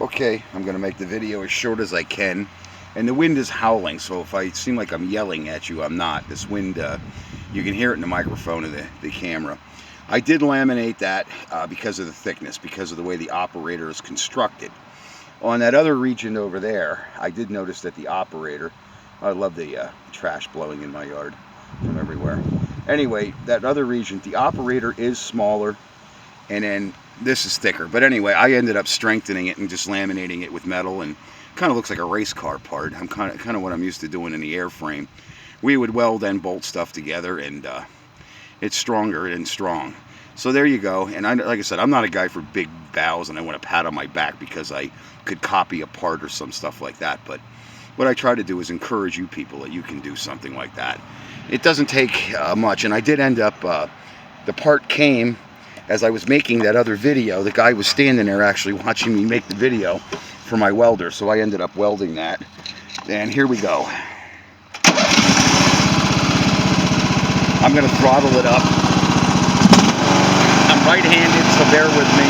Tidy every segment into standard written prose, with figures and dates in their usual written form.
Okay, I'm going to make the video as short as I can. And the wind is howling, so if I seem like I'm yelling at you, I'm not. This wind, you can hear it in the microphone of the camera. I did laminate that because of the thickness, because of the way the operator is constructed. On that other region over there, I did notice that the operator, I love the trash blowing in my yard from everywhere. Anyway, that other region, the operator is smaller, and then this is thicker. But anyway, I ended up strengthening it and just laminating it with metal, and kind of looks like a race car part. I'm kind of what I'm used to doing in the airframe. We would weld and bolt stuff together, and it's stronger and strong. So there you go. And like I said, I'm not a guy for big bows and I want a pat on my back because I could copy a part or some stuff like that. But what I try to do is encourage you people that you can do something like that. It doesn't take much, and I did end up, the part came as I was making that other video. The guy was standing there actually watching me make the video for my welder, so I ended up welding that. And here we go. I'm going to throttle it up. I'm right-handed, so bear with me.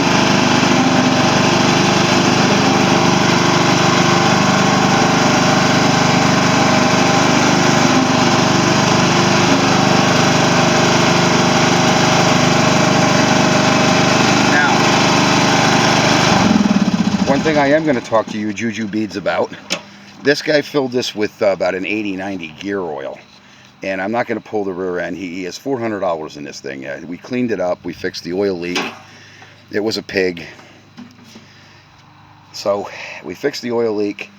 One thing I am going to talk to you Juju Beads about, this guy filled this with about an 80-90 gear oil, and I'm not going to pull the rear end. He has $400 in this thing. We cleaned it up, we fixed the oil leak. It was a pig, so we fixed the oil leak,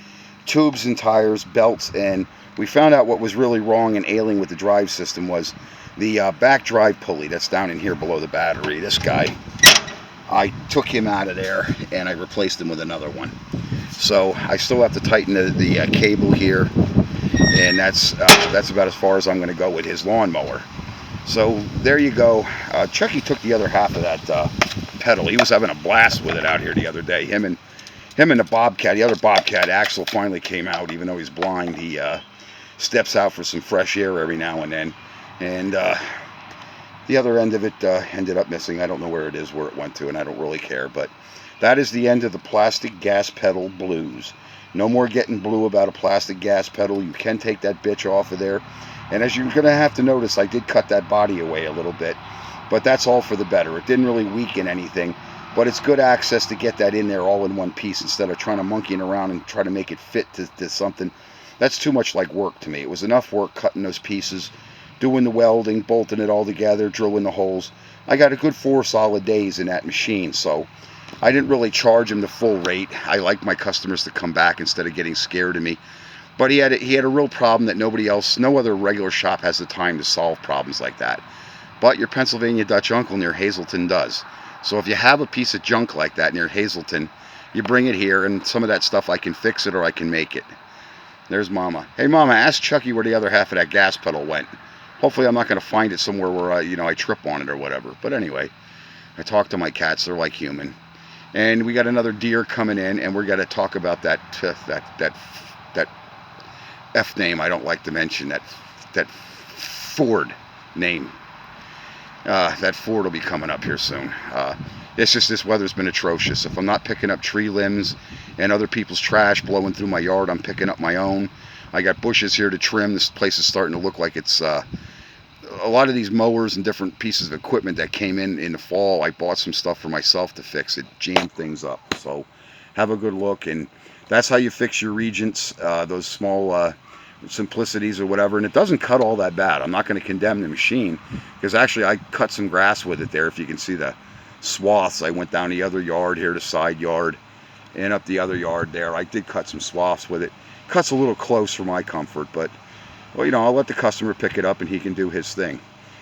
tubes and tires, belts, and we found out what was really wrong and ailing with the drive system was the back drive pulley that's down in here below the battery. This guy, I took him out of there and I replaced him with another one. So I still have to tighten the cable here, and that's about as far as I'm going to go with his lawnmower. So there you go. Chucky took the other half of that pedal. He was having a blast with it out here the other day. Him and the Bobcat, the other Bobcat, Axel, finally came out. Even though he's blind, he steps out for some fresh air every now and then. And the other end of it ended up missing. I don't know where it went to, and I don't really care. But that is the end of the plastic gas pedal blues. No more getting blue about a plastic gas pedal. You can take that bitch off of there. And as you're going to have to notice, I did cut that body away a little bit. But that's all for the better. It didn't really weaken anything. But it's good access to get that in there all in one piece instead of trying to monkeying around and try to make it fit to something. That's too much like work to me. It was enough work cutting those pieces, doing the welding, bolting it all together, drilling the holes. I got a good 4 solid days in that machine, so I didn't really charge him the full rate. I like my customers to come back instead of getting scared of me. But he had a real problem that no other regular shop has the time to solve problems like that. But your Pennsylvania Dutch uncle near Hazleton does. So if you have a piece of junk like that near Hazleton, you bring it here, and some of that stuff I can fix it or I can make it. There's Mama. Hey Mama, ask Chucky where the other half of that gas pedal went. Hopefully I'm not going to find it somewhere where I trip on it or whatever. But anyway, I talk to my cats. They're like human. And we got another deer coming in, and we're going to talk about that F name I don't like to mention, that Ford name. That Ford will be coming up here soon. It's just this weather's been atrocious. If I'm not picking up tree limbs and other people's trash blowing through my yard, I'm picking up my own. I got bushes here to trim. This place is starting to look like it's a lot of these mowers and different pieces of equipment that came in the fall. I bought some stuff for myself to fix it, jammed things up. So have a good look, and that's how you fix your Regents, those small simplicities or whatever. And it doesn't cut all that bad. I'm not going to condemn the machine, because actually I cut some grass with it there. If you can see the swaths, I went down the other yard here, the side yard, and up the other yard there. I did cut some swaths with it. Cuts a little close for my comfort, but well, I'll let the customer pick it up and he can do his thing.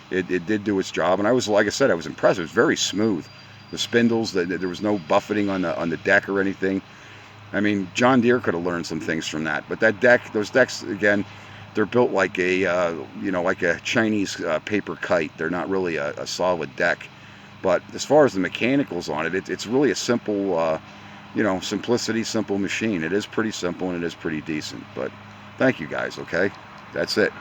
It did do its job, and like I said, I was impressed. It was very smooth. The spindles, there was no buffeting on the deck or anything. I mean, John Deere could have learned some things from that. But that deck, those decks, again, they're built like a like a Chinese paper kite. They're not really a solid deck. But as far as the mechanicals on it, it's really a simple, simplicity, simple machine. It is pretty simple and it is pretty decent. But thank you guys, okay? That's it.